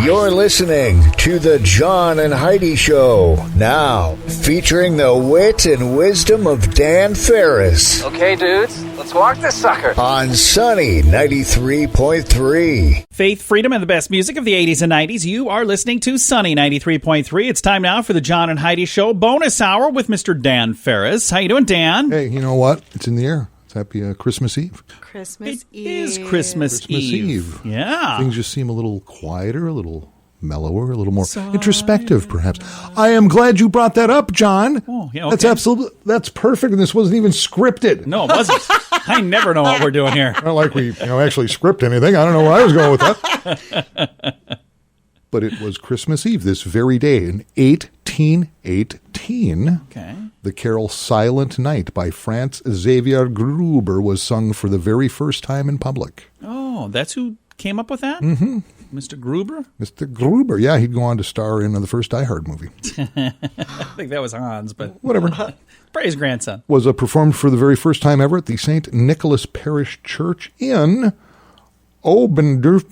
You're listening to the John and Heidi Show, now featuring the wit and wisdom of Dan Farris. Okay, dudes, let's walk this sucker. On Sunny 93.3. Faith, freedom, and the best music of the 80s and 90s. You are listening to Sunny 93.3. It's time now for the John and Heidi Show bonus hour with Mr. Dan Farris. How you doing, Dan? Hey, you know what? It's in the air. It's happy Christmas Eve. It is Christmas Eve. Yeah. Things just seem a little quieter, a little mellower, a little more introspective, perhaps. I am glad you brought that up, John. Oh, yeah, okay. That's perfect, and this wasn't even scripted. No, it wasn't. I never know what we're doing here. Not like we actually script anything. I don't know where I was going with that. But it was Christmas Eve this very day in 1818. Okay. The carol Silent Night by Franz Xavier Gruber was sung for the very first time in public. Oh, that's who came up with that? Mm-hmm. Mr. Gruber? Mr. Gruber, yeah, he'd go on to star in the first Die Hard movie. I think that was Hans, but whatever. Probably his grandson. Was performed for the very first time ever at the St. Nicholas Parish Church in Obendorf,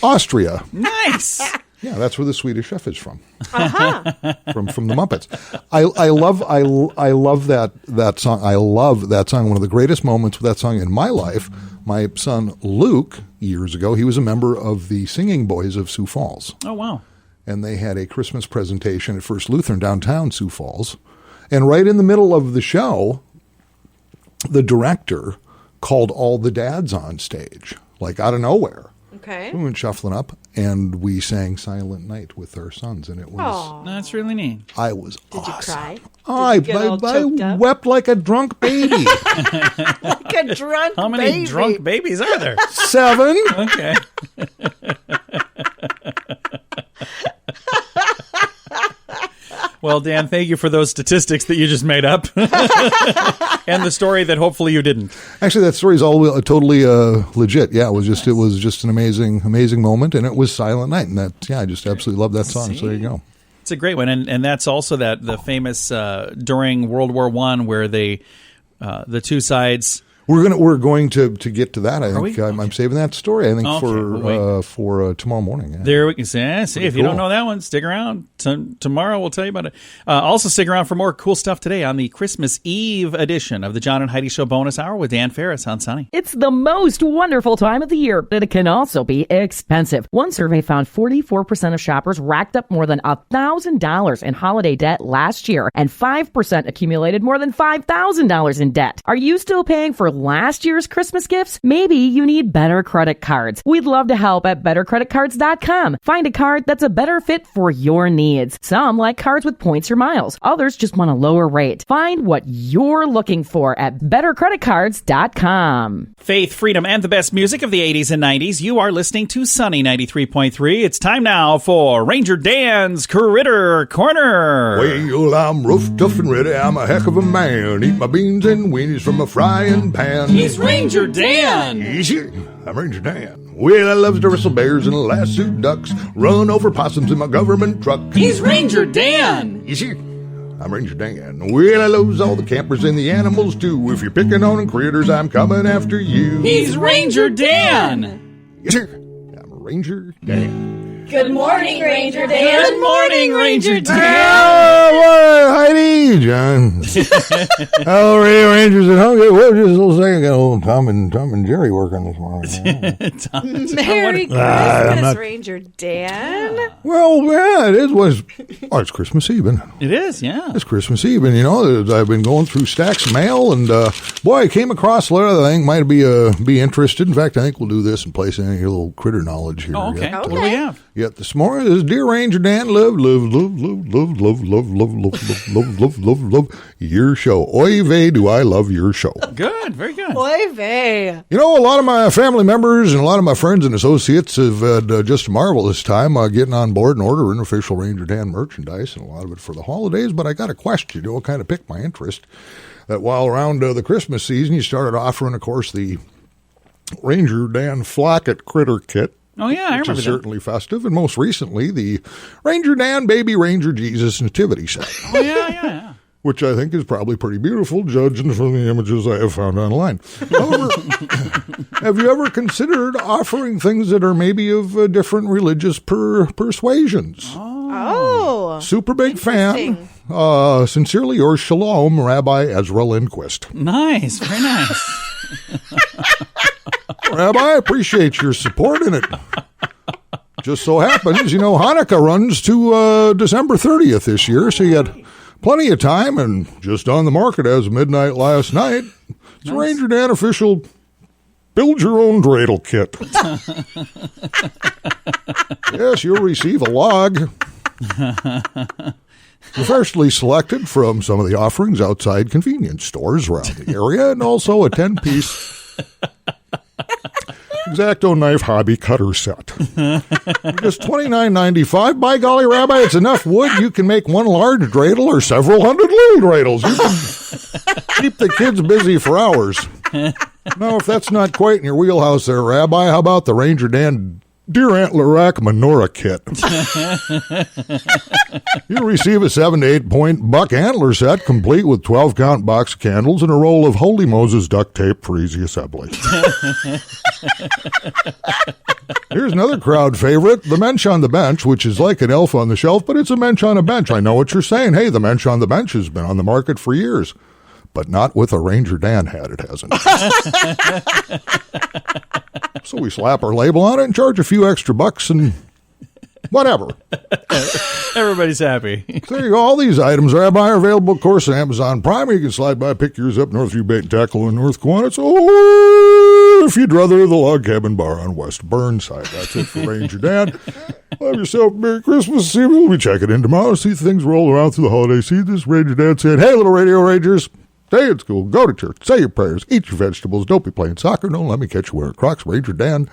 Austria. Nice. Yeah, that's where the Swedish Chef is from. Uh-huh. from the Muppets. I love that song. I love that song. One of the greatest moments with that song in my life. My son Luke, years ago, he was a member of the Singing Boys of Sioux Falls. Oh, wow. And they had a Christmas presentation at First Lutheran downtown Sioux Falls. And right in the middle of the show, the director called all the dads on stage, like out of nowhere. Okay. We went shuffling up, and we sang Silent Night with our sons, and it was... Aww. That's really neat. I was Did awesome. you cry? I wept like a drunk baby. Like a drunk baby. How many drunk babies are there? 7. Okay. Well, Dan, thank you for those statistics that you just made up. And the story that hopefully you didn't. Actually, that story is all totally legit. Yeah, it was just an amazing moment, and it was Silent Night, and I just absolutely love that song. So there you go. It's a great one, and that's also the famous during World War I where the two sides. We're going to get to that. I think Okay. I'm saving that story. I think for tomorrow morning. Yeah. There we can see. If you don't know that one, stick around. Tomorrow we'll tell you about it. Also, stick around for more cool stuff today on the Christmas Eve edition of the John and Heidi Show bonus hour with Dan Farris on Sunny. It's the most wonderful time of the year, but it can also be expensive. One survey found 44% of shoppers racked up more than $1,000 in holiday debt last year, and 5% accumulated more than $5,000 in debt. Are you still paying for last year's Christmas gifts? Maybe you need better credit cards. We'd love to help at bettercreditcards.com. Find a card that's a better fit for your needs. Some like cards with points or miles. Others just want a lower rate. Find what you're looking for at bettercreditcards.com. Faith, freedom, and the best music of the 80s and 90s. You are listening to Sunny 93.3. It's time now for Ranger Dan's Critter Corner. Well, I'm rough, tough, and ready. I'm a heck of a man. Eat my beans and weenies from a frying pan. He's Ranger Dan. Easy. I'm Ranger Dan. Well, I love to wrestle bears and lasso ducks, run over possums in my government truck. He's Ranger Dan. Easy. I'm Ranger Dan. Well, I loves all the campers and the animals too. If you're picking on critters, I'm coming after you. He's Ranger Dan. Yes, sir. I'm Ranger Dan. Good morning, Ranger Dan. Good morning, Ranger Dan. Oh, Heidi, John. Oh, Rangers at home. Well, just a little second ago, Tom and Jerry working this morning. Merry Christmas, Ranger Dan. Well, yeah, it is. It's Christmas Eve, isn't it? It is, yeah. It's Christmas Eve, and I've been going through stacks of mail, and boy, I came across a letter that I think might be interested. In fact, I think we'll do this and place in your little critter knowledge here. Oh, okay. What do we have? Yet this morning, this Dear Ranger Dan, love your show. Oy vey, do I love your show. Good, very good. Oy vey. A lot of my family members and a lot of my friends and associates have had just a marvelous time getting on board and ordering official Ranger Dan merchandise, and a lot of it for the holidays. But I got a question, what kind of piqued my interest, that while around the Christmas season, you started offering, of course, the Ranger Dan Flocket Critter Kit. Oh, yeah, I remember that. Which is certainly festive, and most recently, the Ranger Dan Baby Ranger Jesus Nativity Set. Oh, yeah. which I think is probably pretty beautiful, judging from the images I have found online. However, have you ever considered offering things that are maybe of different religious persuasions? Oh. Super big fan. Sincerely yours, Shalom, Rabbi Ezra Lindquist. Nice. Very nice. Rabbi, I appreciate your support in it. Just so happens, Hanukkah runs to December 30th this year, so you got plenty of time, and just on the market as of midnight last night, it's a Ranger Dan official build your own dreidel kit. Yes, you'll receive a log. Professionally selected from some of the offerings outside convenience stores around the area, and also a 10-piece X-Acto knife hobby cutter set. Just $29.95. By golly, Rabbi, it's enough wood. You can make one large dreidel or several hundred little dreidels. You can keep the kids busy for hours. Now, if that's not quite in your wheelhouse there, Rabbi, how about the Ranger Dan Deer Antler Rack Menorah Kit? You'll receive a 7 to 8 point buck antler set complete with 12-count box candles and a roll of Holy Moses duct tape for easy assembly. Here's another crowd favorite, the Mensch on the Bench, which is like an elf on the shelf, but it's a Mensch on a bench. I know what you're saying. Hey, the Mensch on the Bench has been on the market for years, but not with a Ranger Dan hat, it hasn't. So we slap our label on it and charge a few extra bucks and whatever. Everybody's happy. So there you go. All these items, Rabbi, are available, of course, on Amazon Prime. You can slide by, pick yours up, Northview Bait and Tackle in North Kiwanis. Or if you'd rather, the Log Cabin Bar on West Burnside. That's it for Ranger Dan. Have yourself a Merry Christmas. See, we'll be checking in tomorrow. See things roll around through the holiday season. This Ranger Dan said, hey, little radio rangers. Stay in school, go to church, say your prayers, eat your vegetables, don't be playing soccer, don't let me catch you wearing Crocs. Ranger Dan,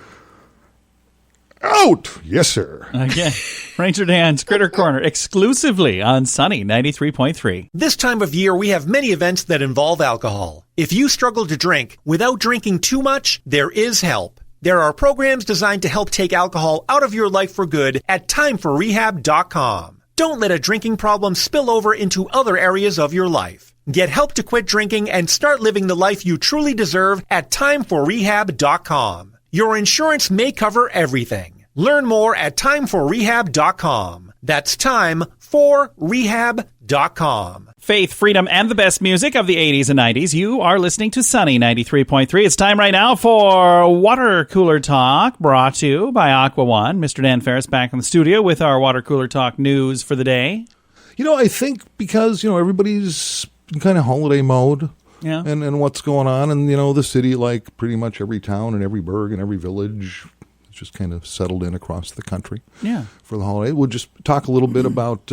out! Yes, sir. Okay. Ranger Dan's Critter Corner, exclusively on Sunny 93.3. This time of year, we have many events that involve alcohol. If you struggle to drink without drinking too much, there is help. There are programs designed to help take alcohol out of your life for good at timeforrehab.com. Don't let a drinking problem spill over into other areas of your life. Get help to quit drinking and start living the life you truly deserve at timeforrehab.com. Your insurance may cover everything. Learn more at timeforrehab.com. That's timeforrehab.com. Faith, freedom, and the best music of the 80s and 90s. You are listening to Sunny 93.3. It's time right now for Water Cooler Talk, brought to you by Aqua One. Mr. Dan Farris back in the studio with our Water Cooler Talk news for the day. I think because, everybody's in kind of holiday mode, and what's going on, and the city, like pretty much every town and every burg and every village, it's just kind of settled in across the country for the holiday. We'll just talk a little bit about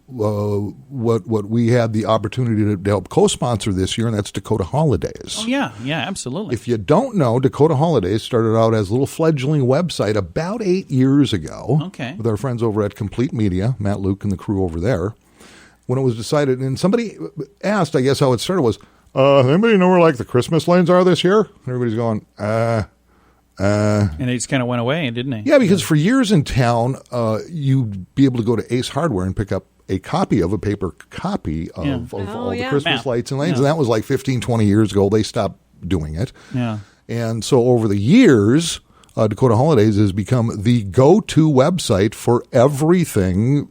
what we had the opportunity to help co-sponsor this year, and that's Dakota Holidays. Oh, yeah, absolutely. If you don't know, Dakota Holidays started out as a little fledgling website about 8 years ago with our friends over at Complete Media, Matt Luke and the crew over there. When it was decided, and somebody asked, I guess how it started was, anybody know where like the Christmas lanes are this year? And everybody's going, And they just kind of went away, didn't they? Yeah, because for years in town, you'd be able to go to Ace Hardware and pick up a paper copy of all the Christmas lights and lanes. And that was like 15, 20 years ago. They stopped doing it. Yeah. And so over the years, Dakota Holidays has become the go-to website for everything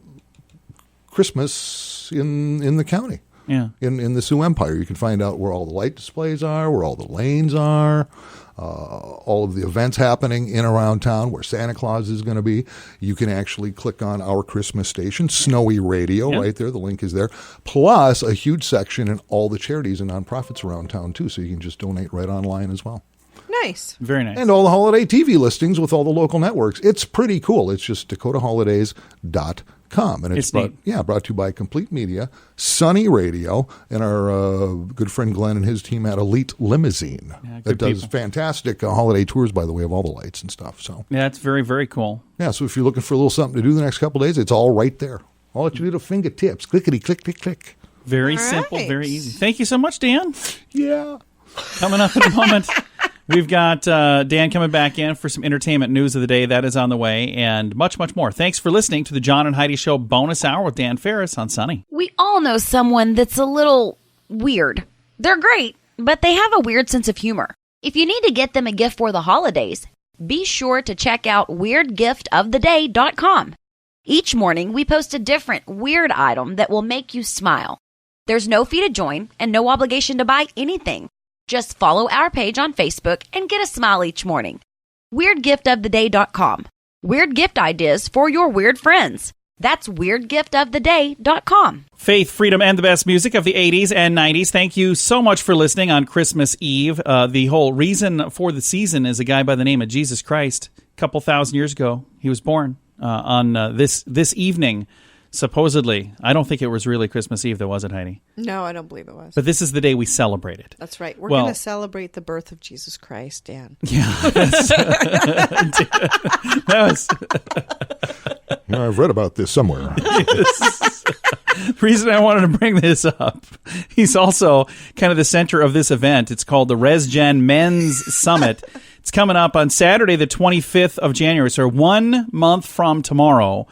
Christmas in the county. Yeah. In the Sioux Empire. You can find out where all the light displays are, where all the lanes are, all of the events happening in around town, where Santa Claus is going to be. You can actually click on our Christmas station, Snowy Radio, right there. The link is there. Plus a huge section in all the charities and nonprofits around town, too, so you can just donate right online as well. Nice. Very nice. And all the holiday TV listings with all the local networks. It's pretty cool. It's just DakotaHolidays.com. And it's brought to you by Complete Media, Sunny Radio, and our good friend Glenn and his team at Elite Limousine. That does fantastic holiday tours, by the way, of all the lights and stuff. So yeah, it's very, very cool. Yeah, so if you're looking for a little something to do the next couple of days, it's all right there. All at your little fingertips. Clickety, click, click, click. Very simple, very easy. Thank you so much, Dan. Yeah. Coming up in a moment, We've got Dan coming back in for some entertainment news of the day. That is on the way, and much, much more. Thanks for listening to the John and Heidi Show bonus hour with Dan Farris on Sunny. We all know someone that's a little weird. They're great, but they have a weird sense of humor. If you need to get them a gift for the holidays, be sure to check out weirdgiftoftheday.com. Each morning, we post a different weird item that will make you smile. There's no fee to join and no obligation to buy anything. Just follow our page on Facebook and get a smile each morning. WeirdGiftOfTheDay.com. Weird gift ideas for your weird friends. That's WeirdGiftOfTheDay.com. Faith, freedom, and the best music of the 80s and 90s. Thank you so much for listening on Christmas Eve. The whole reason for the season is a guy by the name of Jesus Christ. A couple thousand years ago, he was born on this evening, supposedly. I don't think it was really Christmas Eve, though, was it, Heidi? No, I don't believe it was. But this is the day we celebrate it. That's right. We're going to celebrate the birth of Jesus Christ, Dan. Yeah. That was... I've read about this somewhere. The reason I wanted to bring this up, he's also kind of the center of this event. It's called the ResGen Men's Summit. It's coming up on Saturday, the 25th of January, so 1 month from tomorrow.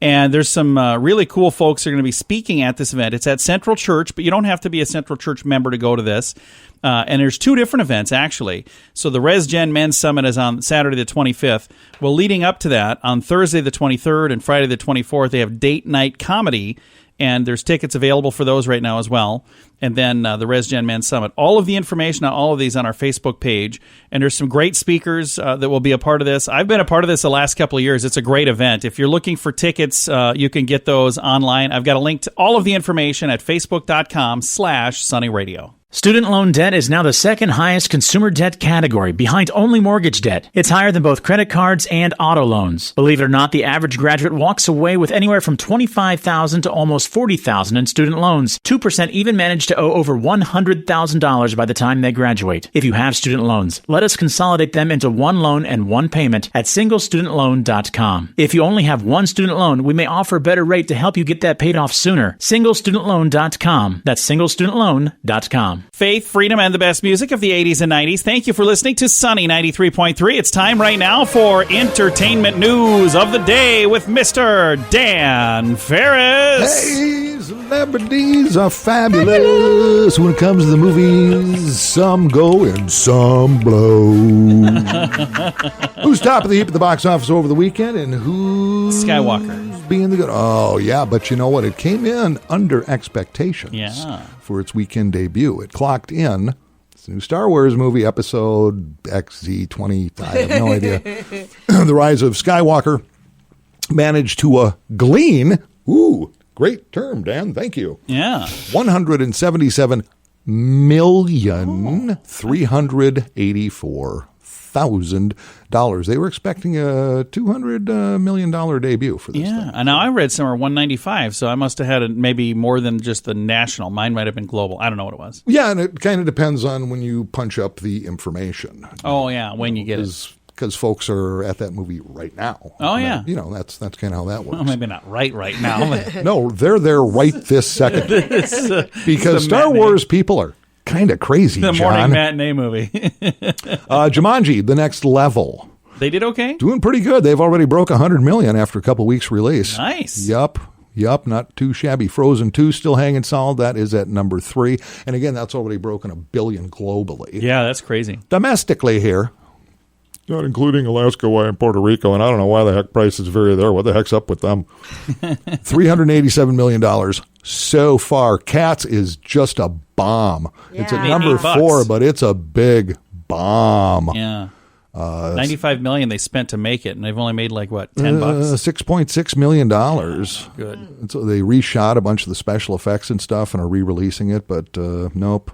And there's some really cool folks who are going to be speaking at this event. It's at Central Church, but you don't have to be a Central Church member to go to this. And there's two different events, actually. So the ResGen Men's Summit is on Saturday the 25th. Well, leading up to that, on Thursday the 23rd and Friday the 24th, they have date night comedy. And there's tickets available for those right now as well. And then the ResGen Men's Summit. All of the information on all of these on our Facebook page. And there's some great speakers that will be a part of this. I've been a part of this the last couple of years. It's a great event. If you're looking for tickets, you can get those online. I've got a link to all of the information at facebook.com/sunnyradio. Student loan debt is now the second highest consumer debt category, behind only mortgage debt. It's higher than both credit cards and auto loans. Believe it or not, the average graduate walks away with anywhere from $25,000 to almost $40,000 in student loans. 2% even manage to owe over $100,000 by the time they graduate. If you have student loans, let us consolidate them into one loan and one payment at singlestudentloan.com. If you only have one student loan, we may offer a better rate to help you get that paid off sooner. Singlestudentloan.com. That's singlestudentloan.com. Faith, freedom, and the best music of the 80s and 90s. Thank you for listening to Sunny 93.3. It's time right now for entertainment news of the day with Mr. Dan Farris. Hey, celebrities are fabulous when it comes to the movies. Some go and some blow. Who's top of the heap at the box office over the weekend, and who's Skywalker being the good? Oh, yeah, but you know what? It came in under expectations for its weekend debut. It clocked in. It's a new Star Wars movie, episode XZ20. I have no idea. The Rise of Skywalker managed to glean. Ooh, great term, Dan. Thank you. Yeah. $177,384,000. They were expecting a $200 million debut for this thing. Yeah, and now I read somewhere 195, so I must have had maybe more than just the national. Mine might have been global. I don't know what it was. Yeah, and it kind of depends on when you punch up the information. Oh, yeah, when you get it. Because folks are at that movie right now. Oh, yeah. That's kind of how that works. Well, maybe not right now. But No, they're there right this second. Because Star Wars people are kind of crazy, the John. morning matinee movie. Jumanji, The Next Level. They did okay? Doing pretty good. They've already broke $100 million after a couple weeks release. Nice. Yup, not too shabby. Frozen 2 still hanging solid. That is at number 3. And again, that's already broken $1 billion globally. Yeah, that's crazy. Domestically here, not including Alaska, Hawaii, and Puerto Rico, and I don't know why the heck prices vary there. What the heck's up with them? $387 million so far. Cats is just a bomb. Yeah. It's at number 4, but it's a big bomb. Yeah. $95 million they spent to make it, and they've only made like what, $10? $6.6 million. Good. And so they reshot a bunch of the special effects and stuff and are re-releasing it, but nope.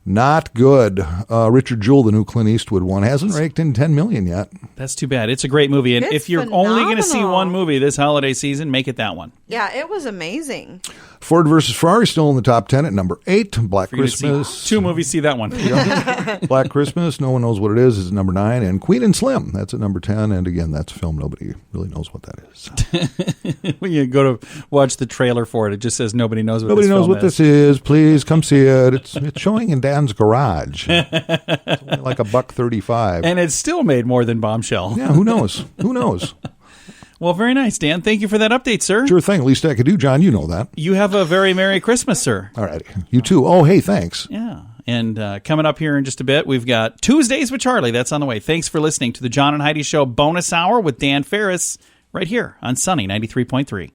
Not good. Richard Jewell, the new Clint Eastwood one, hasn't raked in $10 million yet. That's too bad. It's a great movie, and if you're only going to see one movie this holiday season, make it that one. Yeah, it was amazing. Ford versus Ferrari still in the top 10 at number 8. Black Christmas. Two movies, see that one. Black Christmas, no one knows what it is at number 9. And Queen and Slim, that's at number 10. And again, that's a film nobody really knows what that is. When you go to watch the trailer for it, it just says nobody knows what this film is. Nobody knows what this is. Please come see it. It's showing in Dan's garage. It's only like $1.35. And it's still made more than Bombshell. Yeah, who knows? Who knows? Well, very nice, Dan. Thank you for that update, sir. Sure thing. Least I could do, John. You know that. You have a very Merry Christmas, sir. All right. You too. Oh, hey, thanks. Yeah. And coming up here in just a bit, we've got Tuesdays with Charlie. That's on the way. Thanks for listening to the John and Heidi Show bonus hour with Dan Farris right here on Sunny 93.3.